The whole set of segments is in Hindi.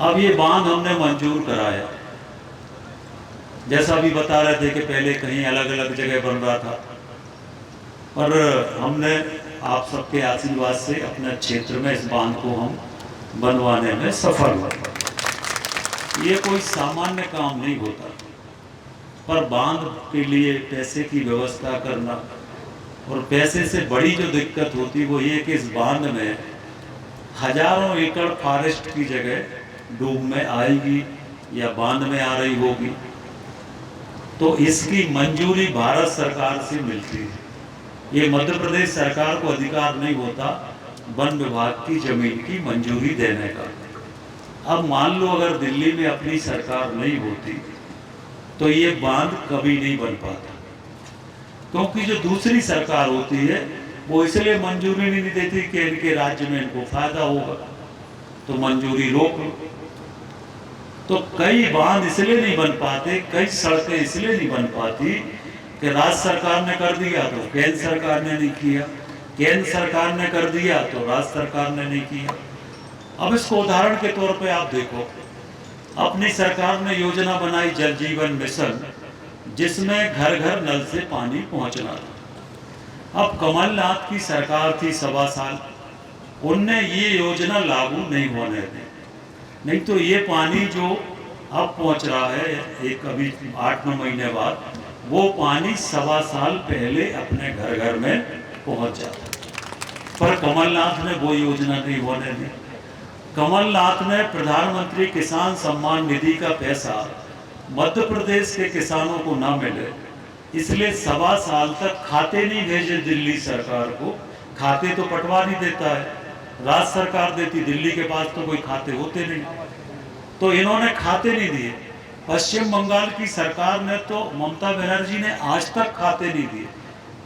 अब ये बांध हमने मंजूर कराया, जैसा अभी बता रहे थे कि पहले कहीं अलग अलग जगह बन रहा था, और हमने आप सबके आशीर्वाद से अपने क्षेत्र में इस बांध को हम बनवाने में सफल हुए। ये कोई सामान्य काम नहीं होता, पर बांध के लिए पैसे की व्यवस्था करना, और पैसे से बड़ी जो दिक्कत होती वो ये कि इस बांध में हजारों एकड़ फॉरेस्ट की जगह डूब में आएगी या बांध में आ रही होगी, तो इसकी मंजूरी भारत सरकार से मिलती है। ये मध्य प्रदेश सरकार को अधिकार नहीं होता वन विभाग की जमीन की मंजूरी देने का। अब मान लो अगर दिल्ली में अपनी सरकार नहीं होती तो ये बांध कभी नहीं बन पाता, क्योंकि जो दूसरी सरकार होती है वो इसलिए मंजूरी नहीं देती कि इनके राज्य में इनको फायदा होगा, तो मंजूरी रोक लो। तो कई बांध इसलिए नहीं बन पाते, कई सड़कें इसलिए नहीं बन पाती कि राज्य सरकार ने कर दिया तो केंद्र सरकार ने नहीं किया, केंद्र सरकार ने कर दिया तो राज्य सरकार ने नहीं किया। अब इसको उदाहरण के तौर पे आप देखो, अपनी सरकार ने योजना बनाई जल जीवन मिशन, जिसमें घर घर नल से पानी पहुंचना था। अब कमलनाथ की सरकार थी 1.25 साल, उनने ये योजना लागू नहीं होने दी, नहीं तो ये पानी जो अब पहुंच रहा है एक अभी 8-9 महीने बाद, वो पानी 1.25 साल पहले अपने घर घर में पहुंच जाता। पर कमलनाथ ने वो योजना नहीं होने दी। कमलनाथ ने प्रधानमंत्री किसान सम्मान निधि का पैसा मध्य प्रदेश के किसानों को ना मिले, इसलिए 1.25 साल तक खाते नहीं भेजे दिल्ली सरकार को। खाते तो पटवारी देता है, राज्य सरकार देती, दिल्ली के पास तो कोई खाते होते नहीं, तो इन्होंने खाते नहीं दिए। पश्चिम बंगाल की सरकार ने तो, ममता बनर्जी ने आज तक खाते नहीं दिए,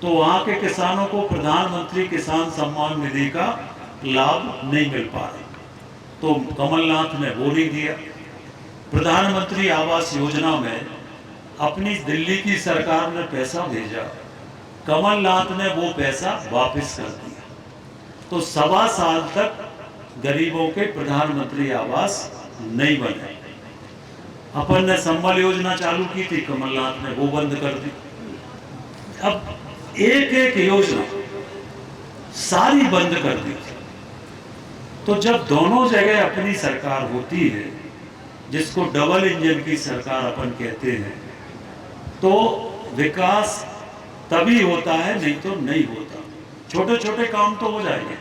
तो वहां के किसानों को प्रधानमंत्री किसान सम्मान निधि का लाभ नहीं मिल पा रहा, तो कमलनाथ ने वो नहीं दिया। प्रधानमंत्री आवास योजना में अपनी दिल्ली की सरकार ने पैसा भेजा, कमलनाथ ने वो पैसा वापस कर दिया, तो 1.25 साल तक गरीबों के प्रधानमंत्री आवास नहीं बने। अपन ने संबल योजना चालू की थी, कमलनाथ ने वो बंद कर दी। अब एक एक योजना सारी बंद कर दी। तो जब दोनों जगह अपनी सरकार होती है, जिसको डबल इंजन की सरकार अपन कहते हैं, तो विकास तभी होता है, नहीं तो नहीं होता। छोटे छोटे काम तो हो जाएंगे,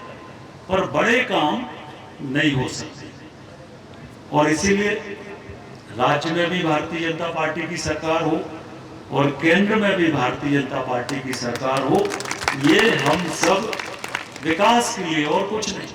पर बड़े काम नहीं हो सकते। और इसीलिए राज्य में भी भारतीय जनता पार्टी की सरकार हो और केंद्र में भी भारतीय जनता पार्टी की सरकार हो, ये हम सब विकास के लिए और कुछ नहीं।